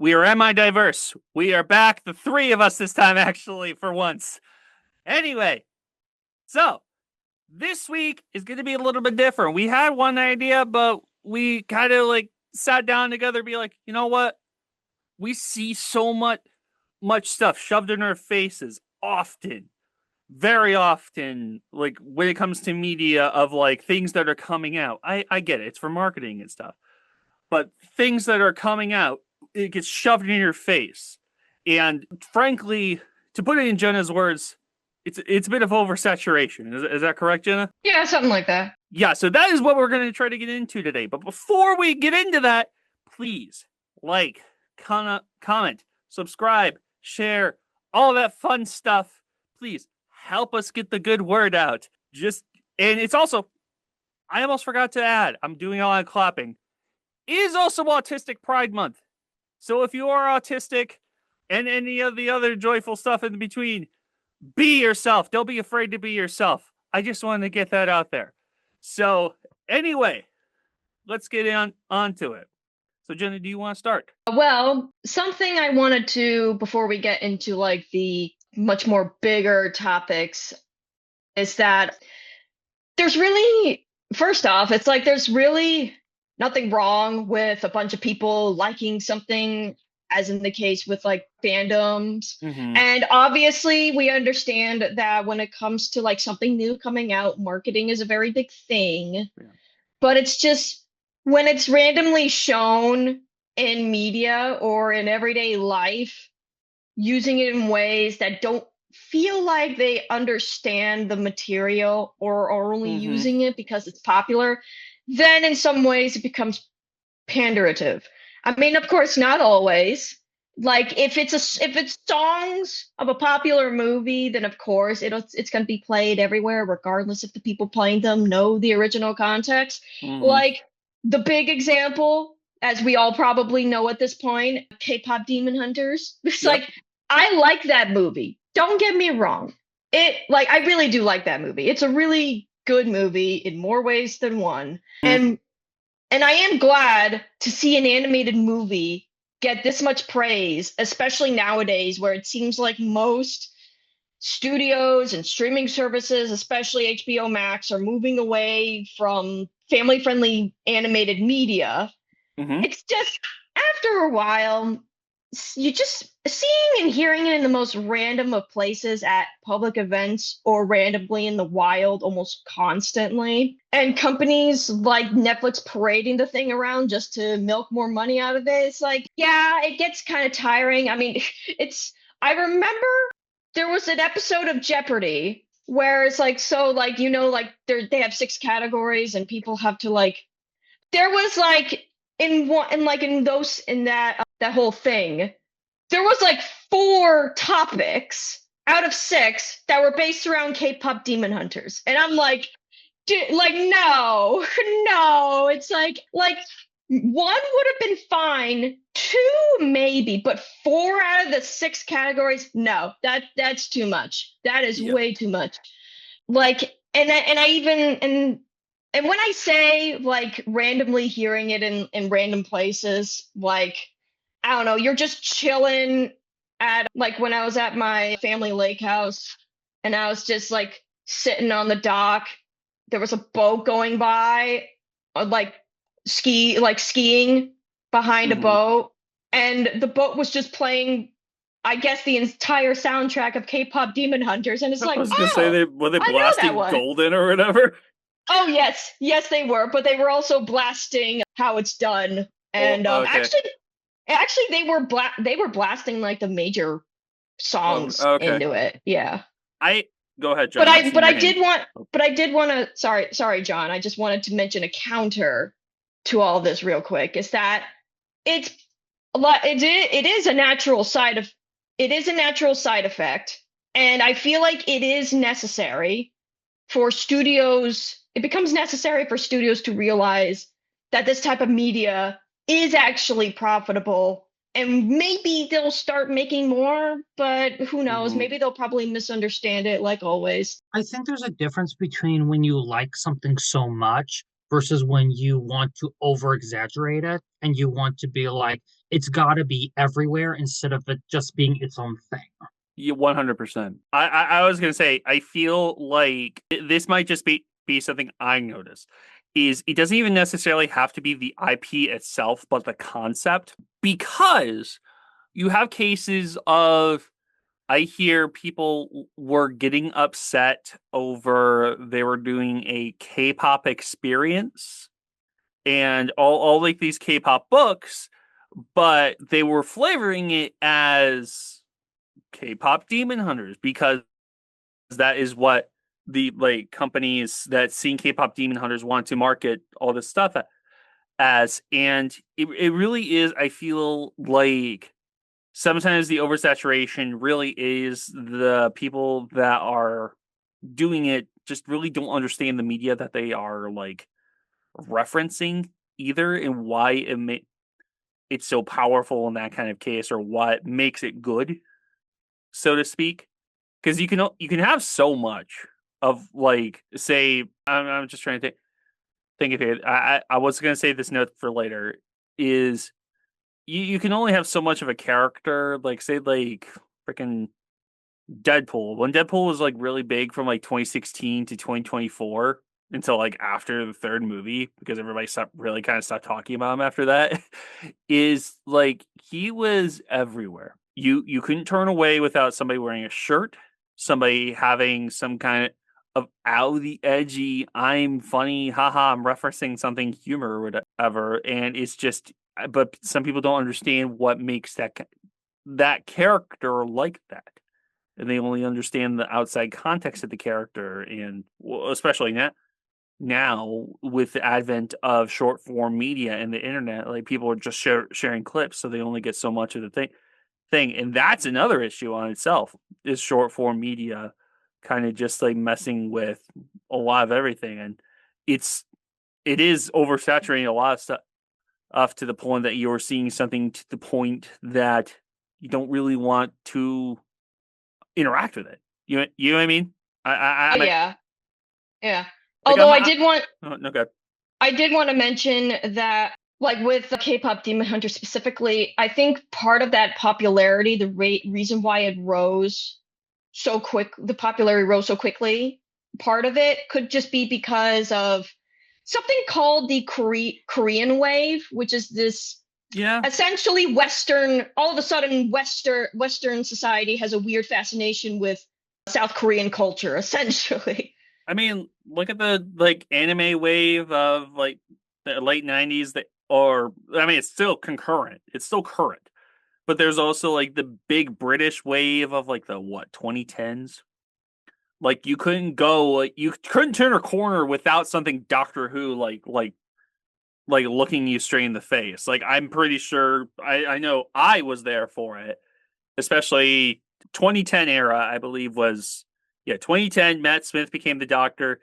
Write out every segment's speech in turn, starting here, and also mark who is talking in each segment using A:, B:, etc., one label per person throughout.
A: We are M.I.Diverse. We are back, the three of us this time, actually, for once. Anyway, so this week is going to be a little bit different. We had one idea, but we kind of like sat down together and be like, you know what? We see so much stuff shoved in our faces often, very often, like when it comes to media of like things that are coming out. I get it. It's for marketing and stuff. But things that are coming out, it gets shoved in your face. And frankly, to put it in Jenna's words, it's a bit of oversaturation. Is that correct, Jenna?
B: Yeah, something like that.
A: Yeah, so that is what we're going to try to get into today. But before we get into that, please like, comment, subscribe, share, all that fun stuff. Please help us get the good word out. And it's also, I almost forgot to add, I'm doing a lot of clapping. It is also Autistic Pride Month. So if you are autistic and any of the other joyful stuff in between, be yourself. Don't be afraid to be yourself. I just wanted to get that out there. So anyway, let's get onto it. So Jenna, do you want to start?
B: Well, something I wanted to, before we get into like the much more bigger topics, is that there's really, first off, it's like there's really nothing wrong with a bunch of people liking something, as in the case with like fandoms.
A: Mm-hmm.
B: And obviously we understand that when it comes to like something new coming out, marketing is a very big thing.
A: Yeah.
B: But it's just when it's randomly shown in media or in everyday life, using it in ways that don't feel like they understand the material or are only using it because it's popular, then in some ways it becomes panderative. I mean, of course, not always. Like if it's songs of a popular movie, then of course it's going to be played everywhere, regardless if the people playing them know the original context. Like the big example, as we all probably know at this point, K-pop Demon Hunters. It's like I like that movie. Don't get me wrong. I really do like that movie. It's a really good movie in more ways than one. And I am glad to see an animated movie get this much praise, especially nowadays where it seems like most studios and streaming services, especially HBO Max, are moving away from family-friendly animated media. It's just, after a while, you just seeing and hearing it in the most random of places at public events or randomly in the wild almost constantly. And companies like Netflix parading the thing around just to milk more money out of it. It's like, yeah, it gets kind of tiring. I mean, I remember there was an episode of Jeopardy where it's like, so like, you know, like they have 6 categories and people have to like, there was like, in that whole thing, there was like 4 topics out of 6 that were based around K-pop Demon Hunters, and I'm like, no, it's like 1 would have been fine, 2 maybe, but 4 out of the 6 categories, no, that's too much. That is way too much. Like, and when I say like randomly hearing it in random places, like, I don't know, you're just chilling at, like when I was at my family lake house and I was just like sitting on the dock, there was a boat going by, skiing behind a boat, and the boat was just playing, I guess, the entire soundtrack of K-pop Demon Hunters, and it's like,
A: I was gonna say, were they blasting Golden or whatever?
B: Oh yes they were, but they were also blasting How It's Done, and actually they were blasting like the major songs into it. Yeah.
A: Go ahead, John.
B: But I did want to, sorry, John. I just wanted to mention a counter to all this real quick. Is that it is a natural side effect, and I feel like it is necessary for studios. It becomes necessary for studios to realize that this type of media is actually profitable, and maybe they'll start making more, but who knows? Maybe they'll probably misunderstand it, like always.
C: I think there's a difference between when you like something so much versus when you want to over exaggerate it and you want to be like, it's got to be everywhere instead of it just being its own thing.
A: Yeah, 100%. I was gonna say, I feel like this might just be something I noticed. Is it doesn't even necessarily have to be the IP itself, but the concept, because you have cases of I hear people were getting upset over they were doing a K-pop experience and all like these K-pop books, but they were flavoring it as K-pop Demon Hunters because that is what the like companies that sing K-pop Demon Hunters want to market all this stuff as, and it really is. I feel like sometimes the oversaturation really is the people that are doing it just really don't understand the media that they are like referencing either, and why it's so powerful in that kind of case, or what makes it good, so to speak. Because you can have so much of like, say, I'm just trying to think of it. I was gonna say this note for later is you can only have so much of a character, like say like freaking Deadpool. When Deadpool was like really big from like 2016 to 2024 until like after the third movie, because everybody stopped talking about him after that, is like he was everywhere. You couldn't turn away without somebody wearing a shirt, somebody having some kind of out the edgy, I'm funny, haha, I'm referencing something humor or whatever, and it's just. But some people don't understand what makes that character like that, and they only understand the outside context of the character. And especially now with the advent of short form media and the internet, like people are just sharing clips, so they only get so much of the thing. And that's another issue on itself, is short form media kind of just like messing with a lot of everything. And it is oversaturating a lot of stuff to the point that you're seeing something to the point that you don't really want to interact with it. You know what I mean?
B: Oh
A: I'm
B: yeah, yeah.
A: like
B: Although
A: oh, no good.
B: I did want to mention that, like with the K-pop Demon Hunter specifically, I think part of that popularity, the reason why it rose so quick, the popularity rose so quickly, part of it could just be because of something called the Korean wave, which is this
A: Yeah,
B: essentially Western. All of a sudden, Western society has a weird fascination with South Korean culture, essentially.
A: I mean, look at the like anime wave of like the late '90s. That, or I mean, it's still concurrent. It's still current. But there's also like the big British wave of like the what 2010s. Like you couldn't turn a corner without something Doctor Who like looking you straight in the face. Like I'm pretty sure I know I was there for it, especially 2010 era. I believe was, yeah, 2010. Matt Smith became the Doctor,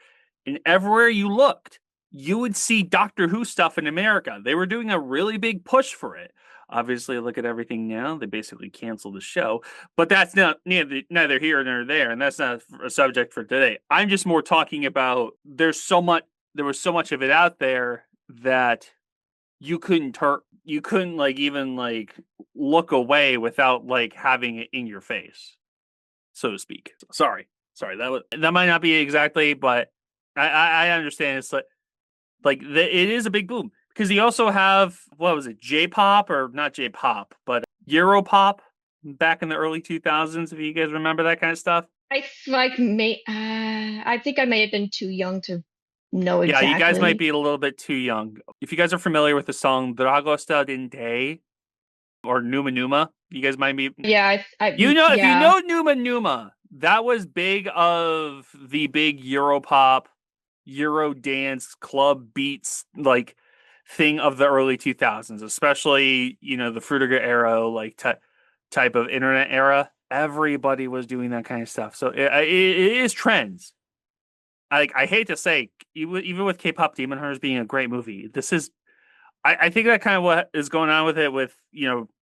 A: and everywhere you looked, you would see Doctor Who stuff in America. They were doing a really big push for it. Obviously, look at everything now. They basically canceled the show, but that's not neither here nor there, and that's not a subject for today. I'm just more talking about there was so much of it out there that you couldn't like even like look away without like having it in your face, so to speak. Sorry, that might not be exactly, but I understand. It's it is a big boom because you also have, what was it, J-pop, or not J-pop but Europop back in the early 2000s, if you guys remember that kind of stuff.
B: I think I may have been too young to know
A: Yeah, you guys might
B: exactly.
A: be a little bit too young. If you guys are familiar with the song Dragosta Dinte or Numa Numa, you guys might be.
B: Yeah,
A: If you
B: yeah.
A: know Numa Numa, that was big of the big Europop, Euro dance club beats like thing of the early 2000s, especially, the Frutiger era, like type of internet era. Everybody was doing that kind of stuff. So it is trends. I hate to say, even with K-pop Demon Hunters being a great movie, this is I think that kind of what is going on with it, with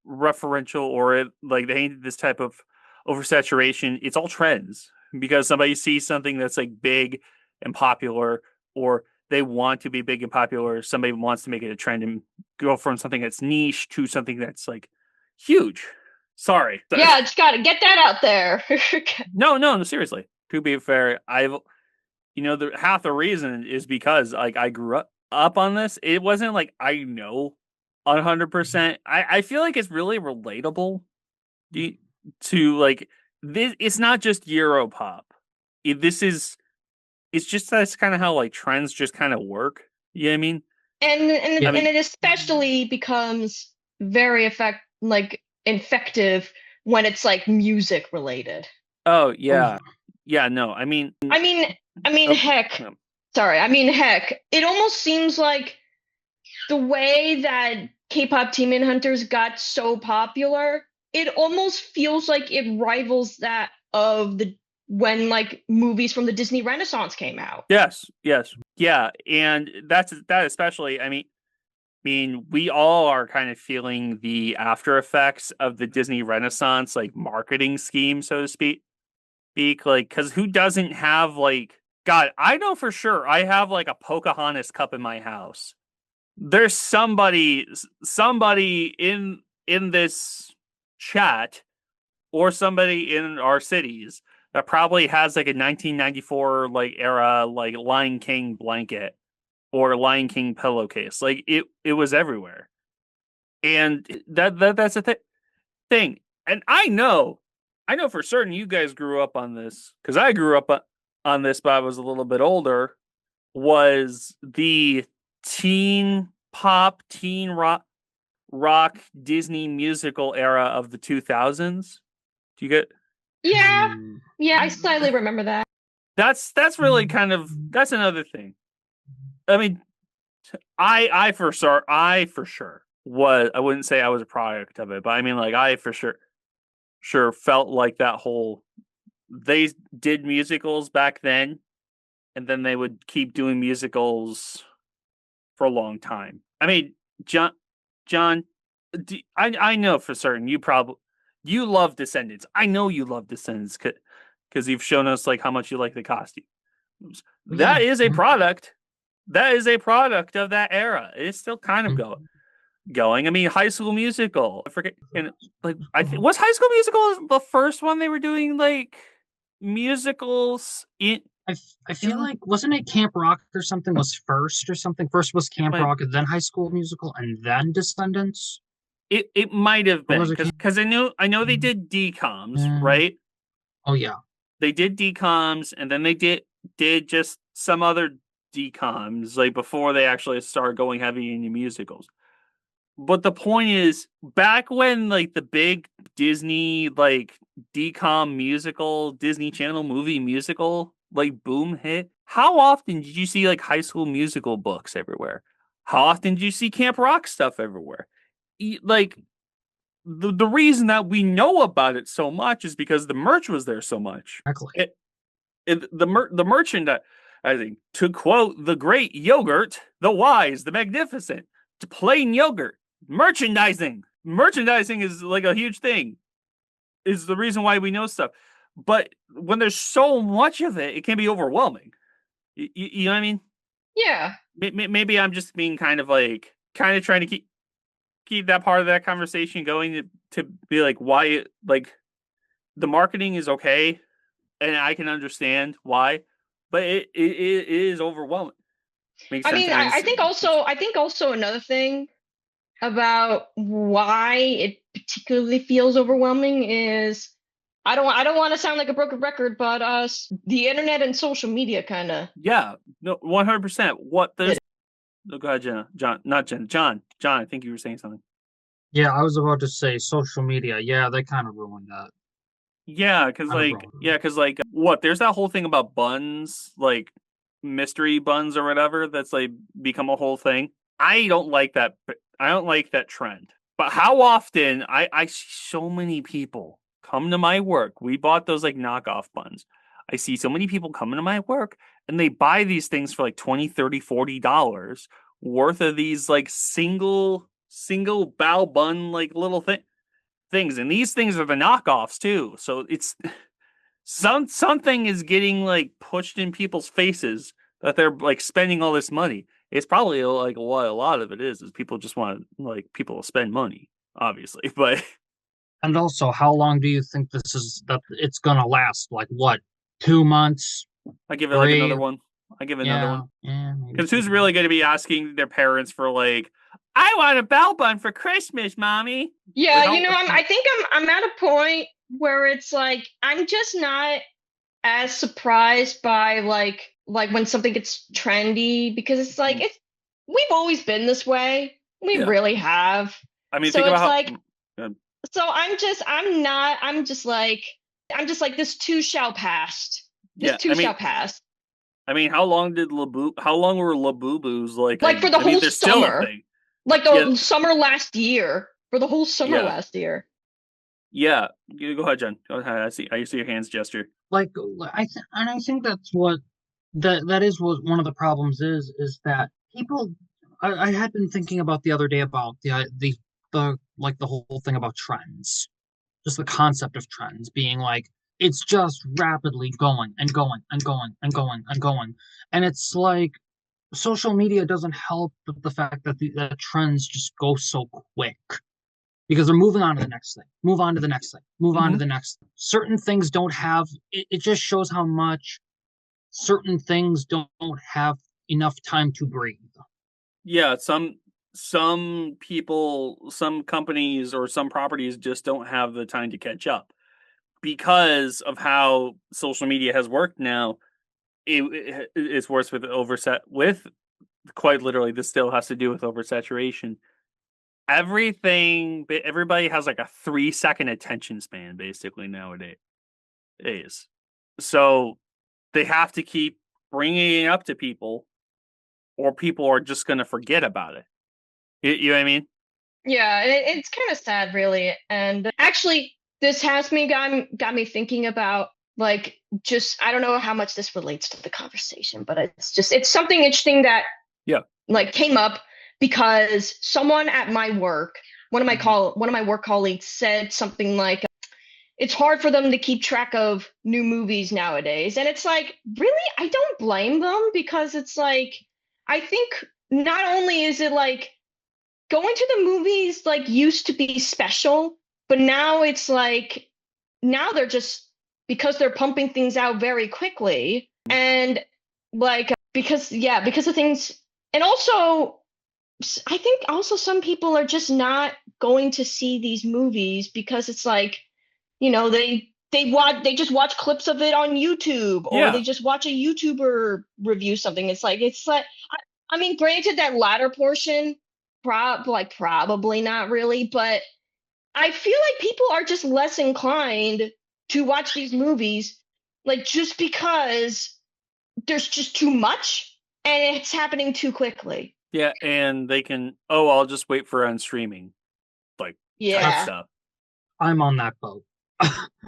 A: referential, or like this type of oversaturation. It's all trends because somebody sees something that's like big and popular, or they want to be big and popular. Somebody wants to make it a trend and go from something that's niche to something that's like huge. Sorry.
B: Yeah, it's got to get that out there.
A: No, seriously. To be fair, half the reason is because like I grew up on this. It wasn't like I know 100%. I feel like it's really relatable to like this. It's not just Europop. It's just that's kind of how like trends just kind of work. You know what I mean?
C: Yeah.
B: And it especially becomes very effective when it's like music related.
A: Oh yeah. Yeah, no. I mean,
B: heck.
A: no.
B: Sorry. Heck, it almost seems like the way that K-pop Demon Hunters got so popular, it almost feels like it rivals that of when like movies from the Disney Renaissance came out.
A: Yes. Yeah, and that especially, I mean, we all are kind of feeling the after effects of the Disney Renaissance like marketing scheme, so to speak. Like, because who doesn't have like God, I know for sure I have like a Pocahontas cup in my house. There's somebody in this chat or somebody in our cities that probably has like a 1994 like era like Lion King blanket or Lion King pillowcase. Like it was everywhere. And that's the thing. And I know for certain you guys grew up on this because I grew up on this, but I was a little bit older. Was the teen pop, teen rock Disney musical era of the 2000s? Do you get?
B: Yeah, I slightly remember that.
A: That's really kind of that's another thing. I mean, I for sure was. I wouldn't say I was a product of it, but I mean, like I for sure felt like that whole they did musicals back then, and then they would keep doing musicals for a long time. I mean, John, I know for certain you love Descendants. I know you love Descendants because you've shown us like how much you like the costumes. That is a product. That is a product of that era. It's still kind of going. I mean, High School Musical. I forget. And like, was High School Musical the first one they were doing like musicals in?
C: I feel like wasn't it Camp Rock or something was first or something? First was Camp Rock, then High School Musical, and then Descendants.
A: It might have been because I know they did DComs, right?
C: Oh yeah,
A: they did DComs, and then they did just some other DComs like before they actually started going heavy into musicals. But the point is, back when like the big Disney like DCom musical, Disney Channel movie musical like boom hit, how often did you see like High School Musical books everywhere? How often did you see Camp Rock stuff everywhere? Like the reason that we know about it so much is because the merch was there so much.
C: Exactly.
A: The merchandise, I think, to quote the great Yogurt, the wise, the magnificent, to plain yogurt. Merchandising is like a huge thing. Is the reason why we know stuff. But when there's so much of it, it can be overwhelming. You know what I mean?
B: Yeah.
A: Maybe I'm just being kind of trying to keep that part of that conversation going to be like why like the marketing is okay and I can understand why, but it is overwhelming.
B: I think also another thing about why it particularly feels overwhelming is I don't want to sound like a broken record, but the internet and social media kind of
A: 100%. What there's go ahead, Jenna. John. I think you were saying something.
C: Yeah, I was about to say social media. Yeah, they kind of ruined that.
A: Yeah, because what? There's that whole thing about buns, like mystery buns or whatever. That's like become a whole thing. I don't like that. I don't like that trend. But how often I see so many people come to my work. We bought those like knockoff buns. I see so many people coming to my work and they buy these things for like $20, $30, $40 worth of these like single bow bun like little things. And these things are the knockoffs too. So it's something is getting like pushed in people's faces that they're like spending all this money. It's probably like what a lot of it is people just want like people to spend money, obviously. But
C: And also, how long do you think it's gonna last? Like what, 2 months,
A: I give it like another
C: 3?
A: one. I give it another
C: Yeah,
A: one.
C: yeah, maybe
A: Because who's really
C: 2 months.
A: going to be asking their parents for like, I want a bell bun for Christmas, mommy?
B: Yeah,
A: Like,
B: you
A: how?
B: know, I think I'm at a point where it's like I'm just not as surprised by like when something gets trendy because it's like it's we've always been this way. We
A: Yeah.
B: really have.
A: I mean,
B: So
A: think
B: it's
A: about
B: like
A: how.
B: so I'm just like this too shall pass. This
A: Yeah.
B: too shall pass.
A: I mean, how long did How long were Labubu's like?
B: Like for the
A: I mean,
B: whole
A: they're still a
B: summer.
A: thing.
B: Like
A: Yeah.
B: the summer last year. For the whole summer
A: Yeah.
B: last year.
A: Yeah. Go ahead, Jen. Go ahead. I see your hands gesture.
C: Like I think that's what that is what one of the problems is that people. I had been thinking about the other day about the like the whole thing about trends, just the concept of trends being like it's just rapidly going and going and going and going and going, and it's like social media doesn't help the fact that the trends just go so quick because they're moving on to the next thing, move on to the next thing, move on to the next thing. Certain things don't have it just shows how much certain things don't have enough time to breathe.
A: Yeah. Some people, some companies, or some properties just don't have the time to catch up because of how social media has worked now. It's worse with overset with quite literally. This still has to do with oversaturation. Everybody has like a 3 second attention span basically nowadays. So they have to keep bringing it up to people, or people are just going to forget about it. You know what I mean?
B: Yeah, it's kind of sad, really. And actually, this has got me thinking about like just I don't know how much this relates to the conversation, but it's something interesting that
A: Yeah.
B: like came up because someone at my work, one of my work colleagues said something like it's hard for them to keep track of new movies nowadays. And it's like, really? I don't blame them because it's like I think not only is it like going to the movies like used to be special, but now it's like now they're just because they're pumping things out very quickly and like because of things and also I think also some people are just not going to see these movies because it's like they just watch clips of it on YouTube or
A: Yeah.
B: they just watch a YouTuber review something. It's like I mean, granted that latter portion, probably not really, but I feel like people are just less inclined to watch these movies, like just because there's just too much and it's happening too quickly.
A: Yeah. And they can, I'll just wait for on streaming, like type
B: Yeah.
A: stuff.
C: I'm on that boat.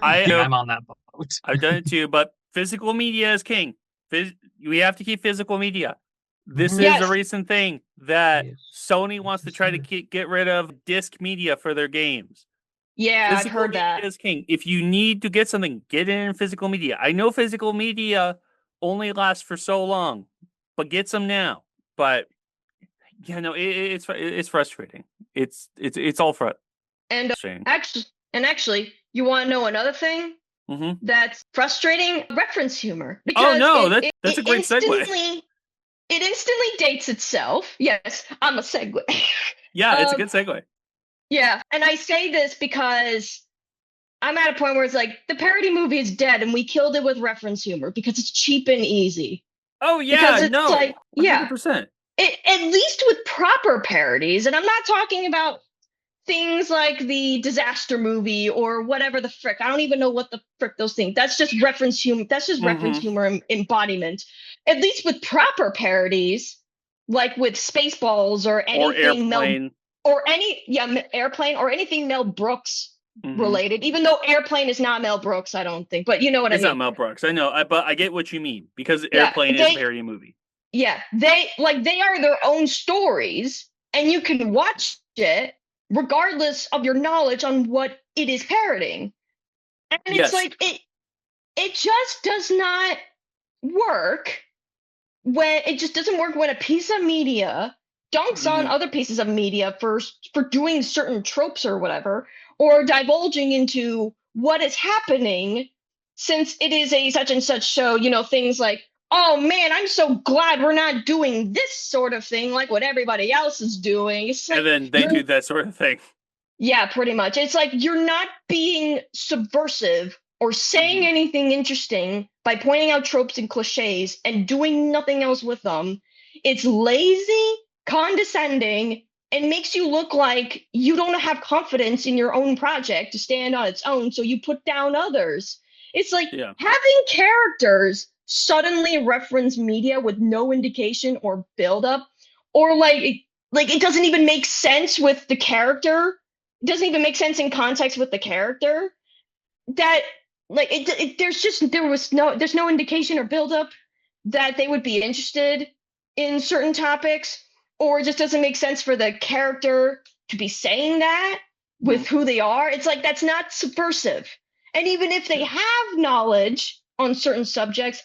C: I'm on that boat.
A: I've done it too, but physical media is king. We have to keep physical media. This is a
B: Yes.
A: recent thing that
C: Yes.
A: Sony wants to try to get rid of disc media for their games.
B: Yeah, I've
A: Physical
B: heard
A: media
B: that.
A: is king. If you need to get something, get it in physical media. I know physical media only lasts for so long, but get some now. But yeah, no, it's frustrating. It's all
B: And
A: frustrating.
B: actually, you want to know another thing
A: Mm-hmm.
B: that's frustrating? Reference humor,
A: Oh
B: because
A: no, that's a great segue.
B: it instantly dates itself. Yes, I'm a segue.
A: Yeah, it's a
B: Um,
A: good segue.
B: yeah, and I say this because I'm at a point where it's like the parody movie is dead, and we killed it with reference humor because it's cheap and easy.
A: Oh
B: Because
A: yeah,
B: it's
A: no,
B: like, yeah,
A: 100%.
B: at least with proper parodies, and I'm not talking about things like the disaster movie or whatever the frick. I don't even know what the frick those things. That's just reference humor. That's just reference
A: Mm-hmm.
B: humor embodiment. At least with proper parodies, like with Spaceballs or
A: Or
B: anything
A: airplane.
B: Airplane or anything Mel Brooks
A: Mm-hmm.
B: related. Even though Airplane is not Mel Brooks, I don't think. But you know what I
A: It's not
B: mean.
A: Mel Brooks. I know, but I get what you mean because
B: Yeah,
A: Airplane is a parody movie.
B: they are their own stories, and you can watch it regardless of your knowledge on what it is parodying. And it's
A: Yes.
B: like it just does not work when it just doesn't work when a piece of media dunks on other pieces of media for doing certain tropes or whatever, or divulging into what is happening, since it is a such and such show, things like, oh man, I'm so glad we're not doing this sort of thing like what everybody else is doing. It's like,
A: And then they do that sort of thing.
B: yeah, pretty much. It's like you're not being subversive or saying anything interesting by pointing out tropes and cliches and doing nothing else with them. It's lazy, condescending, and makes you look like you don't have confidence in your own project to stand on its own, so you put down others. It's like
A: Yeah.
B: having characters suddenly reference media with no indication or buildup, or like it doesn't even make sense with the character, doesn't even make sense in context with the character, that like there's no indication or buildup that they would be interested in certain topics, or it just doesn't make sense for the character to be saying that with who they are. It's like that's not subversive. And even if they have knowledge on certain subjects,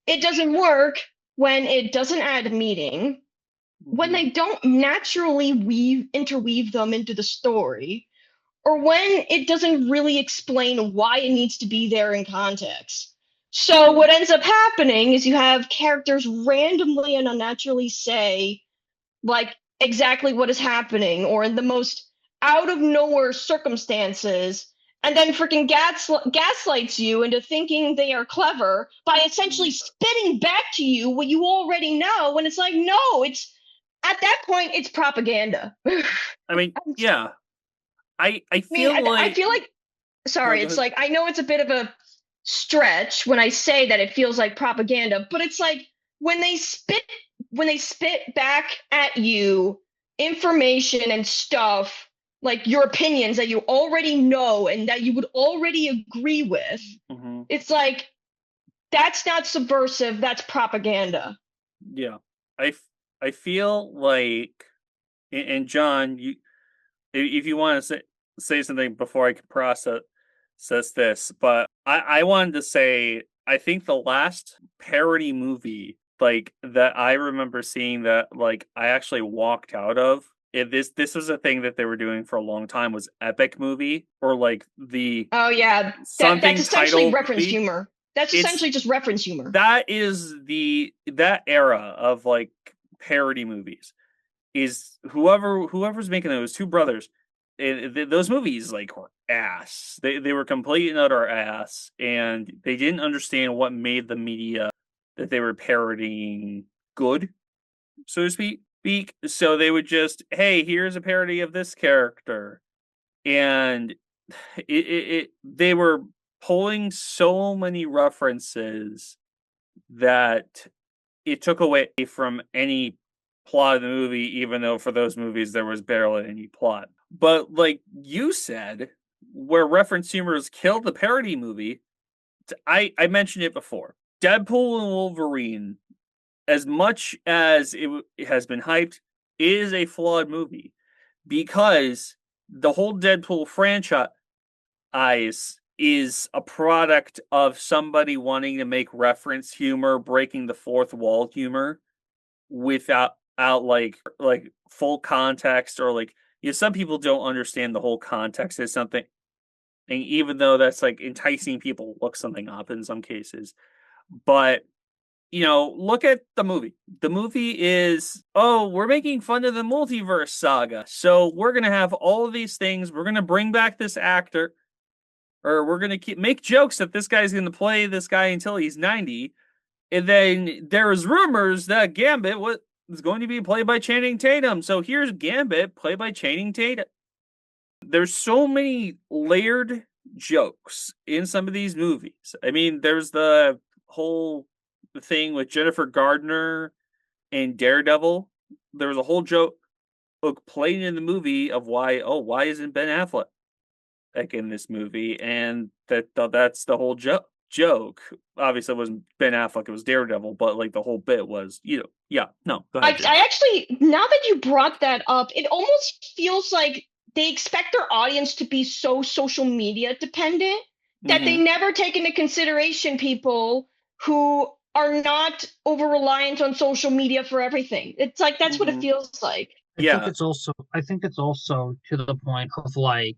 B: it doesn't work when it doesn't add meaning, when they don't naturally interweave them into the story, or when it doesn't really explain why it needs to be there in context. So what ends up happening is you have characters randomly and unnaturally say like exactly what is happening, or in the most out of nowhere circumstances, and then freaking gaslights you into thinking they are clever by essentially spitting back to you what you already know, when it's like, no, it's at that point it's propaganda.
A: I mean, yeah. I
B: I
A: feel
B: I feel like, sorry, it's like, I know it's a bit of a stretch when I say that it feels like propaganda, but it's like when they spit back at you information and stuff, like your opinions that you already know and that you would already agree with, it's like, that's not subversive, that's propaganda.
A: Yeah. I feel like, and John, you, if you want to say something before I can process this, but I wanted to say, I think the last parody movie like that I remember seeing that like I actually walked out of. This was a thing that they were doing for a long time, was epic movie, or like the
B: Oh yeah,
A: something
B: that's essentially
A: title
B: reference
A: movie.
B: humor. That's
A: It's
B: essentially just reference humor.
A: that is that era of like parody movies, is whoever's making those two brothers, those movies like were ass. They were complete and utter ass, and they didn't understand what made the media that they were parodying good, so to speak. So they would just, hey, here's a parody of this character, and they were pulling so many references that it took away from any plot of the movie, even though for those movies there was barely any plot. But like you said, where reference humor has killed the parody movie, I mentioned it before. Deadpool and Wolverine, as much as it has been hyped, is a flawed movie, because the whole Deadpool franchise is a product of somebody wanting to make reference humor, breaking the fourth wall humor, without like full context, or like, some people don't understand the whole context of something, and even though that's like enticing people to look something up in some cases. But look at the movie. The movie is, oh, we're making fun of the multiverse saga, so we're gonna have all of these things. We're gonna bring back this actor, or we're gonna make jokes that this guy's gonna play this guy until he's 90. And then there was rumors that Gambit was going to be played by Channing Tatum. So here's Gambit played by Channing Tatum. There's so many layered jokes in some of these movies. I mean, there's the whole thing with Jennifer Gardner and Daredevil. There was a whole joke played in the movie of why isn't Ben Affleck like in this movie? And that's the whole joke. Obviously, it wasn't Ben Affleck; it was Daredevil. But like the whole bit was, yeah. No, go ahead.
B: I actually, now that you brought that up, it almost feels like they expect their audience to be so social media dependent that they never take into consideration people who are not over reliant on social media for everything. It's like that's what it
A: Mhm.
B: feels like.
A: Yeah.
C: I think it's also to the point of like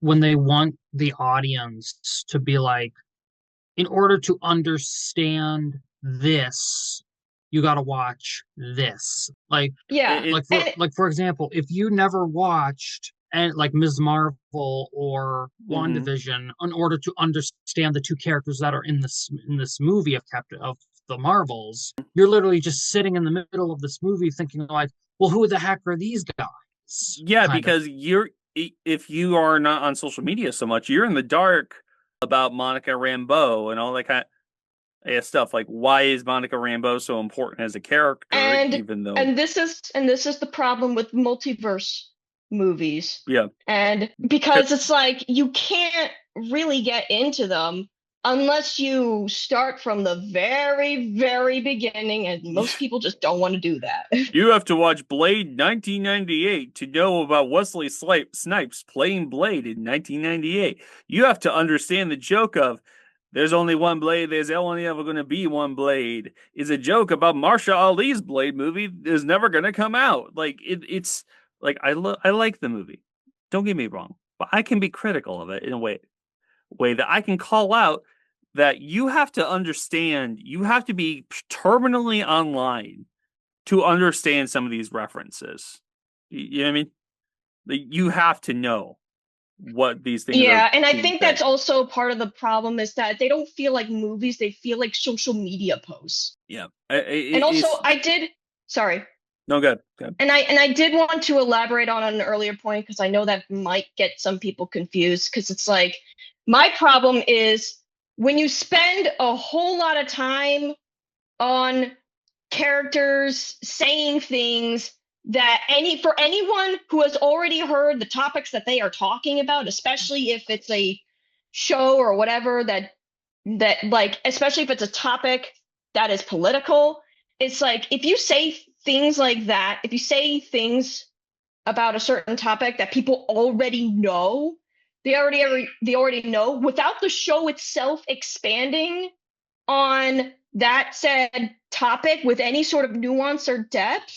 C: when they want the audience to be like, in order to understand this, you got to watch this.
B: Yeah.
A: It,
B: And
C: Like for example, if you never watched and like Ms. Marvel or
A: mhm.
C: WandaVision in order to understand the two characters that are in this movie of Captain of the Marvels, you're literally just sitting in the middle of this movie thinking like, well, who the heck are these guys?
A: Yeah,
C: Kind of.
A: because if you are not on social media so much, you're in the dark about Monica Rambeau and all that kind of stuff. Like, why is Monica Rambeau so important as a character,
B: and
A: even though,
B: and this is the problem with multiverse movies.
A: yeah,
B: And because it's like you can't really get into them unless you start from the very, very beginning, and most people just don't want to do that.
A: you have to watch Blade 1998 to know about Wesley Snipes playing Blade in 1998. You have to understand the joke of there's only one Blade, there's only ever going to be one Blade is a joke about Marsha Ali's Blade movie is never going to come out. Like it's like I like the movie. Don't get me wrong, but I can be critical of it in a way that I can call out that you have to understand, you have to be terminally online to understand some of these references. You know what I mean? Like, you have to know what these things are
B: Yeah, and I
A: being
B: think
A: said.
B: that's also part of the problem is that they don't feel like movies, they feel like social media posts.
A: Yeah,
B: And also
A: it's
B: sorry.
A: no good. Good.
B: And I did want to elaborate on an earlier point because I know that might get some people confused because it's like my problem is when you spend a whole lot of time on characters saying things that for anyone who has already heard the topics that they are talking about, especially if it's a show or whatever that like especially if it's a topic that is political, it's like if you say things like that, if you say things about a certain topic that people already know, they already know without the show itself expanding on that said topic with any sort of nuance or depth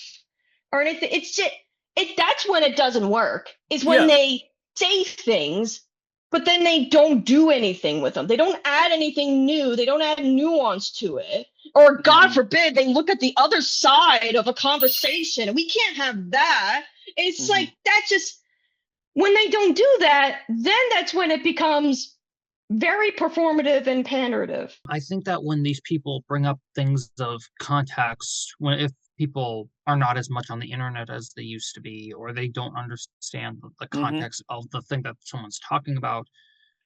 B: or anything. It's just that's when it doesn't work. Is when
A: Yeah.
B: they say things, but then they don't do anything with them. They don't add anything new. They don't add nuance to it. Or God
A: Mhm.
B: forbid, they look at the other side of a conversation. And we can't have that. It's
A: Mhm.
B: like that just when they don't do that, then that's when it becomes very performative and panderative.
C: I think that when these people bring up things of context, when if people are not as much on the internet as they used to be, or they don't understand the
A: Mhm.
C: context of the thing that someone's talking about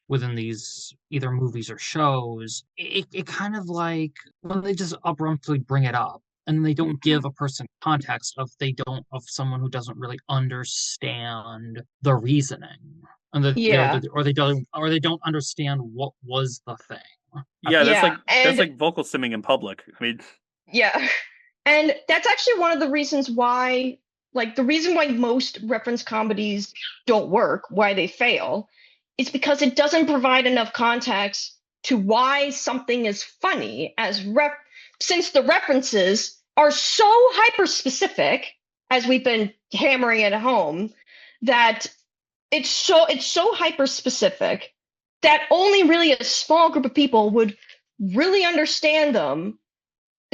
C: within these either movies or shows, it kind of like when they just abruptly bring it up and they don't
A: Mhm.
C: give a person context of someone who doesn't really understand the reasoning and
B: Yeah.
C: they don't understand what was the thing.
A: Yeah,
B: Yeah.
A: that's
B: And
A: like vocal stimming in public. I mean,
B: yeah. And that's actually one of the reasons why, like, the reason why most reference comedies don't work, why they fail, is because it doesn't provide enough context to why something is funny, since the references are so hyper specific, as we've been hammering it home, that it's so hyper specific that only really a small group of people would really understand them.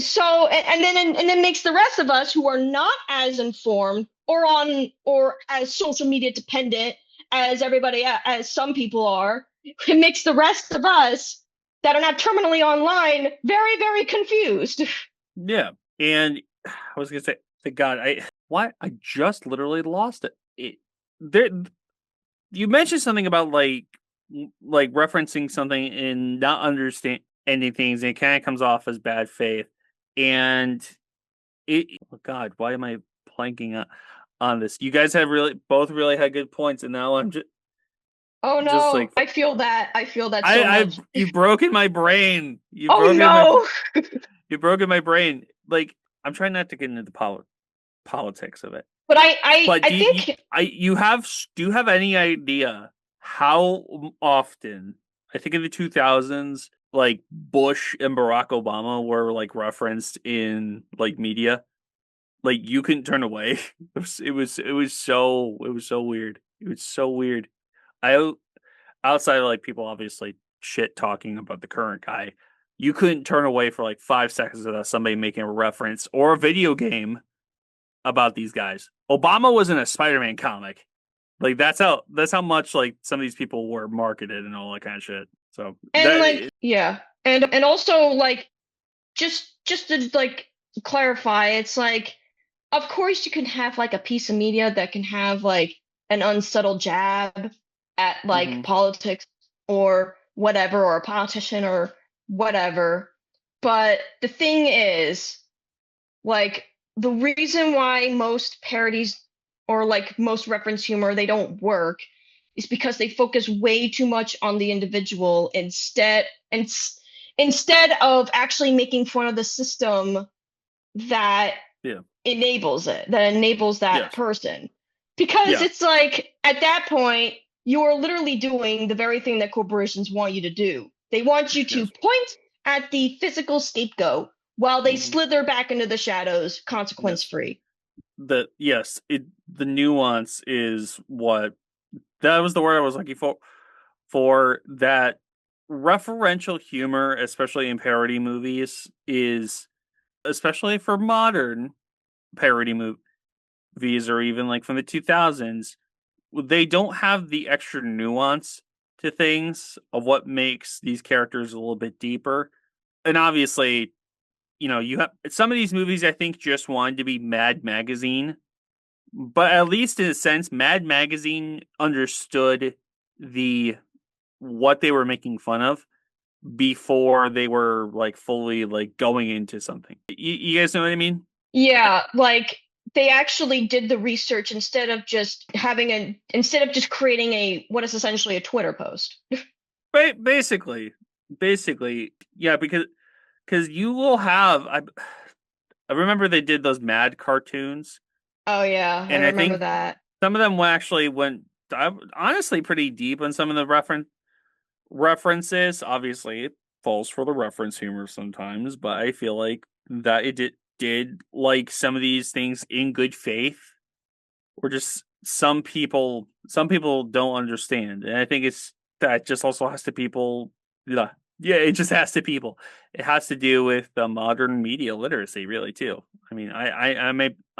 B: So and then makes the rest of us who are not as informed or as social media dependent as everybody as some people are, it makes the rest of us that are not terminally online very, very confused.
A: yeah. And I was gonna say, thank God, I just literally lost it. There, you mentioned something about like referencing something and not understanding things, and it kind of comes off as bad faith. And oh God, why am I planking on this? You guys have both really had good points, and now I'm
B: Oh
A: just
B: no,
A: like
B: I feel that so much.
A: you've broken my brain.
B: Oh no.
A: You've broken my brain. Like, I'm trying not to get into the politics of it.
B: But I
A: But
B: I think
A: do you have any idea how often, I think in the 2000s, like Bush and Barack Obama were like referenced in like media, like you couldn't turn away. It was so weird. It was so weird. I outside of like people obviously shit talking about the current guy, you couldn't turn away for like 5 seconds without somebody making a reference or a video game about these guys. Obama was in a Spider-Man comic. Like that's how much like some of these people were marketed and all that kind of shit. So
B: And like, yeah. And also like just to like clarify, it's like of course you can have like a piece of media that can have like an unsubtle jab at like
A: mhm.
B: politics or whatever, or a politician or whatever. But the thing is, like, the reason why most parodies or like most reference humor they don't work is because they focus way too much on the individual instead of actually making fun of the system that
A: Yeah.
B: that enables that
A: Yes.
B: person. Because
A: Yeah.
B: it's like at that point you're literally doing the very thing that corporations want you to do. They want you to
A: Yes.
B: point at the physical scapegoat while they
A: Mhm.
B: slither back into the shadows consequence
A: Yes.
B: free.
A: The nuance is what that was the word I was looking for that referential humor, especially in parody movies, is especially for modern parody movies or even like from the 2000s, they don't have the extra nuance to things of what makes these characters a little bit deeper. And obviously, you have some of these movies I think just wanted to be Mad Magazine, but at least in a sense, Mad Magazine understood the what they were making fun of before they were like fully like going into something. You guys know what I mean?
B: Yeah, like they actually did the research instead of just creating a what is essentially a Twitter post.
A: Basically, yeah, because you will have I remember they did those Mad cartoons,
B: Oh yeah, I
A: and I
B: remember
A: think
B: that.
A: some of them actually went honestly pretty deep on some of the references. Obviously, it falls for the reference humor sometimes, but I feel like that it did like some of these things in good faith, or just some people don't understand, and I think it's that just also has to people. Yeah, yeah, it just has to people. It has to do with the modern media literacy, really, too. I mean, I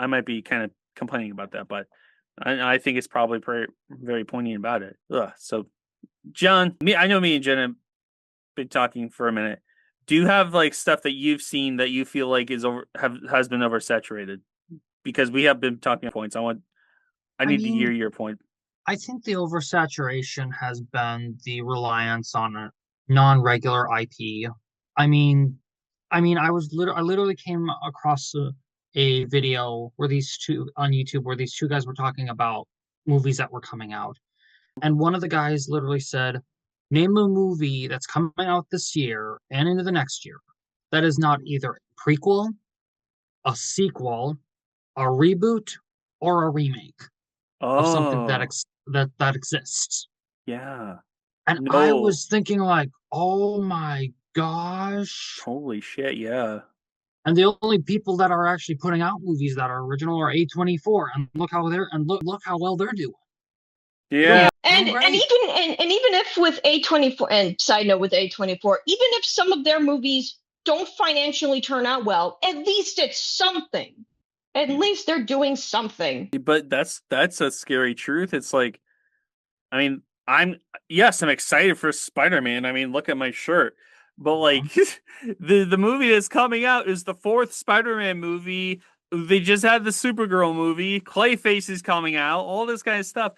A: might be kind of complaining about that, but I think it's probably very poignant about it. Ugh. So John, I know me and Jen have been talking for a minute. Do you have like stuff that you've seen that you feel like has been oversaturated? Because we have been talking points. I
C: I
A: need to hear
C: mean,
A: your point.
C: I think the oversaturation has been the reliance on a non-regular IP. I mean, I literally came across a video where these two on YouTube where these two guys were talking about movies that were coming out, and one of the guys literally said, "Name a movie that's coming out this year and into the next year that is not either a prequel, a sequel, a reboot, or a remake of something
A: Oh,
C: that exists."
A: yeah.
C: And I
A: No,
C: was thinking like, "Oh my gosh."
A: holy shit, yeah.
C: And the only people that are actually putting out movies that are original are A24, and look how well they're doing. They're
A: Yeah.
B: Yeah,
C: doing great.
B: and even if with A24, and side note with A24, even if some of their movies don't financially turn out well, at least it's something. At least they're doing something.
A: But that's a scary truth. It's like, I mean, I'm excited for Spider-Man. I mean, look at my shirt. But like the movie that's coming out is the fourth Spider-Man movie. They just had the Supergirl movie. Clayface is coming out. All this kind of stuff.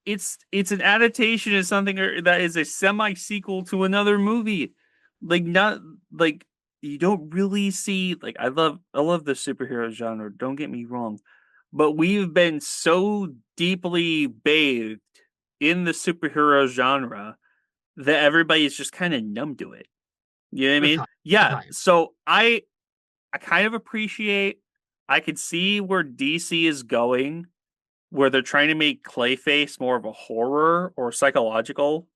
A: It's an adaptation of something that is a semi sequel to another movie. Like not like you don't really see like I love the superhero genre. Don't get me wrong, but we've been so deeply bathed in the superhero genre that everybody's just kind of numb to it. You know what I mean?
C: The
A: Yeah.
C: time.
A: So I kind of appreciate. I could see where DC is going, where they're trying to make Clayface more of a horror or psychological,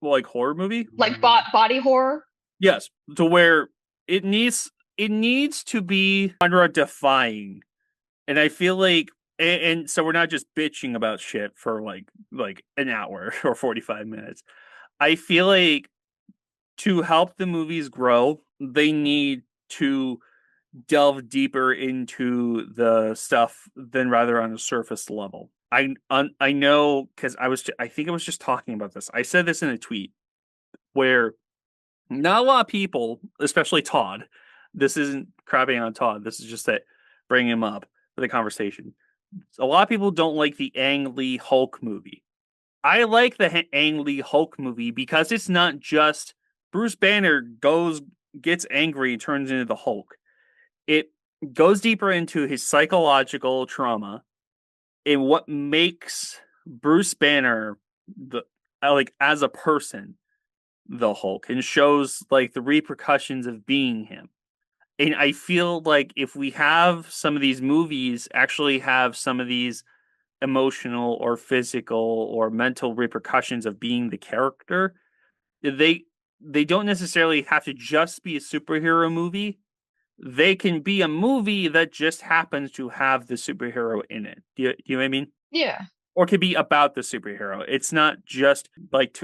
A: like horror movie.
B: Like
C: Mm,
B: body horror.
A: Yes, to where it needs to be genre defying, and I feel like, and so we're not just bitching about shit for like an hour or 45 minutes. I feel like to help the movies grow, they need to delve deeper into the stuff than rather on a surface level. I know because I think I was just talking about this. I said this in a tweet where not a lot of people, especially Todd, this isn't crapping on Todd. This is just that bring him up for the conversation. A lot of people don't like the Ang Lee Hulk movie. I like the Ang Lee Hulk movie because it's not just Bruce Banner gets angry and turns into the Hulk. It goes deeper into his psychological trauma and what makes Bruce Banner the like as a person the Hulk and shows like the repercussions of being him. And I feel like if we have some of these movies actually have some of these emotional or physical or mental repercussions of being the character, they they don't necessarily have to just be a superhero movie. They can be a movie that just happens to have the superhero in it. Do you know what I mean?
B: Yeah.
A: Or it could be about the superhero. It's not just like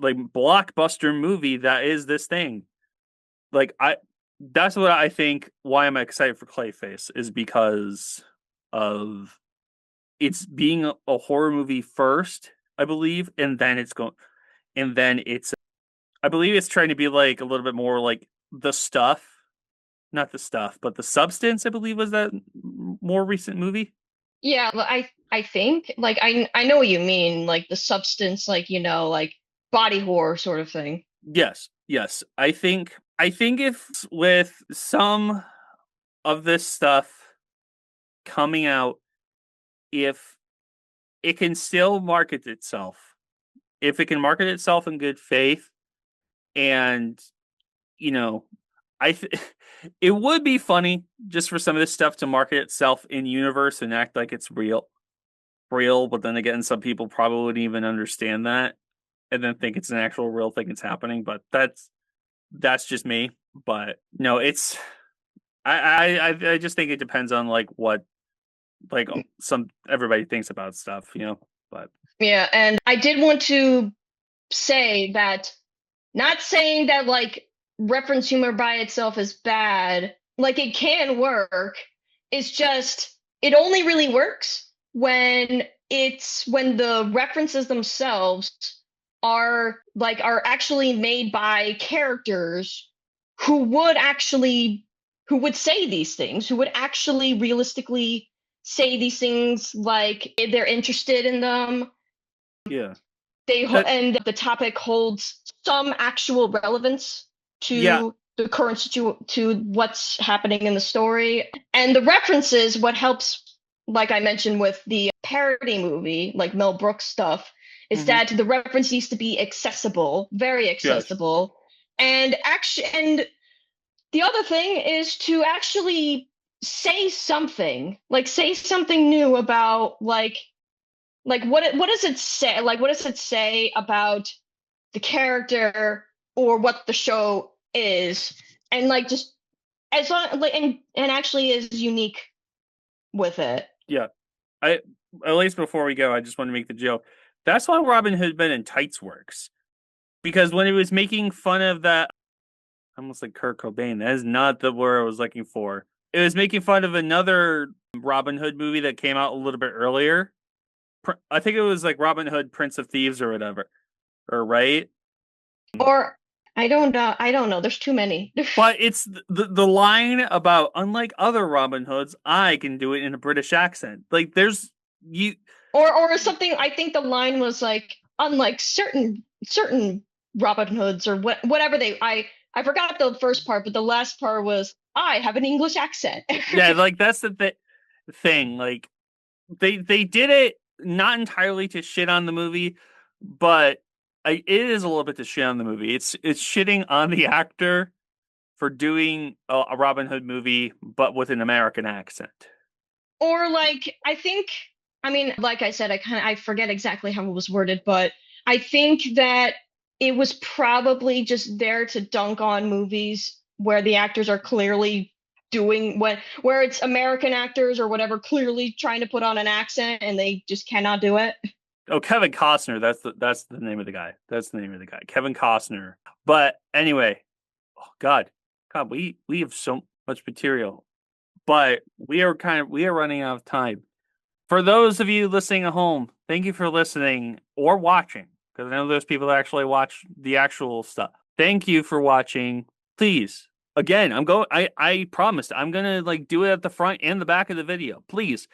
A: blockbuster movie that is this thing. Like I That's what I think why I'm excited for Clayface is because of it's being a horror movie first, I believe, and then it's I believe it's trying to be like a little bit more like the stuff, not the stuff, but the substance. I believe was that more recent movie.
B: Yeah, I think like I know what you mean, like the substance, like like body horror sort of thing.
A: Yes, yes. I think if with some of this stuff coming out, if it can still market itself, if it can market itself in good faith, and you know, it would be funny just for some of this stuff to market itself in universe and act like it's real. But then again, some people probably wouldn't even understand that and then think it's an actual real thing that's happening. But that's just me. But no, it's I just think it depends on like what like some everybody thinks about stuff. But
B: Yeah, and I did want to say that, not saying that like reference humor by itself is bad, like it can work. It's just it only really works when the references themselves are actually made by characters who would say these things, who would actually realistically say these things, like if they're interested in them,
A: yeah, that
B: and the topic holds some actual relevance
A: yeah,
B: to the current to what's happening in the story. And the references, what helps, like I mentioned with the parody movie, like Mel Brooks stuff, is
A: hmm
B: that the reference needs to be accessible, very
A: yes,
B: accessible. And the other thing is to actually say something new about what does it say? Like, what does it say about the character or what the show is? And like, just as long like, and actually is unique with it.
A: yeah. I At least before we go, I just want to make the joke. That's why Robin Hood Men in Tights works because when it was making fun of that, almost like Kurt Cobain. That is not the word I was looking for. It was making fun of another Robin Hood movie that came out a little bit earlier. I think it was like Robin Hood, Prince of Thieves, or whatever. Or right?
B: Or I don't know. There's too many.
A: But it's the line about unlike other Robin Hoods, I can do it in a British accent. Like there's you
B: Or something. I think the line was like, unlike certain Robin Hoods or whatever I forgot the first part, but the last part was, I have an English accent.
A: yeah, like that's the thing. Like they did it not entirely to shit on the movie, but it is a little bit to shit on the movie. It's shitting on the actor for doing a Robin Hood movie, but with an American accent.
B: Or like, I mean, like I said, I forget exactly how it was worded, but I think that it was probably just there to dunk on movies where the actors are clearly doing where it's American actors or whatever clearly trying to put on an accent and they just cannot do it.
A: Oh, Kevin Costner. That's the name of the guy. That's the name of the guy. Kevin Costner. But anyway, oh God, we have so much material, but we are running out of time. For those of you listening at home, thank you for listening or watching, because I know there's people that actually watch the actual stuff. Thank you for watching. Please, again, I promised I'm gonna like do it at the front and the back of the video. Please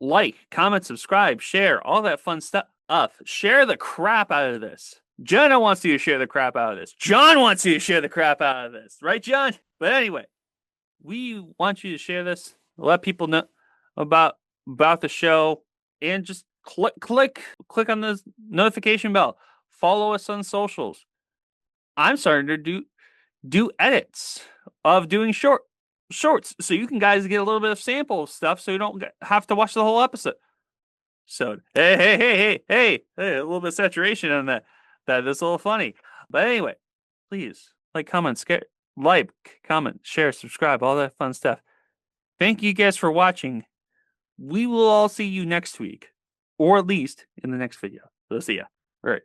A: like, comment, subscribe, share, all that fun stuff. Share the crap out of this. Jenna wants you to share the crap out of this. John wants you to share the crap out of this. Right, John? But anyway, we want you to share this. Let people know about the show, and just click on the notification bell. Follow us on socials. I'm starting to do edits of doing shorts, so you can guys get a little bit of sample stuff, so you don't have to watch the whole episode. So hey, a little bit of saturation on that. That's a little funny. But anyway, please comment, comment, share, subscribe, all that fun stuff. Thank you guys for watching. We will all see you next week, or at least in the next video. So see ya. All right.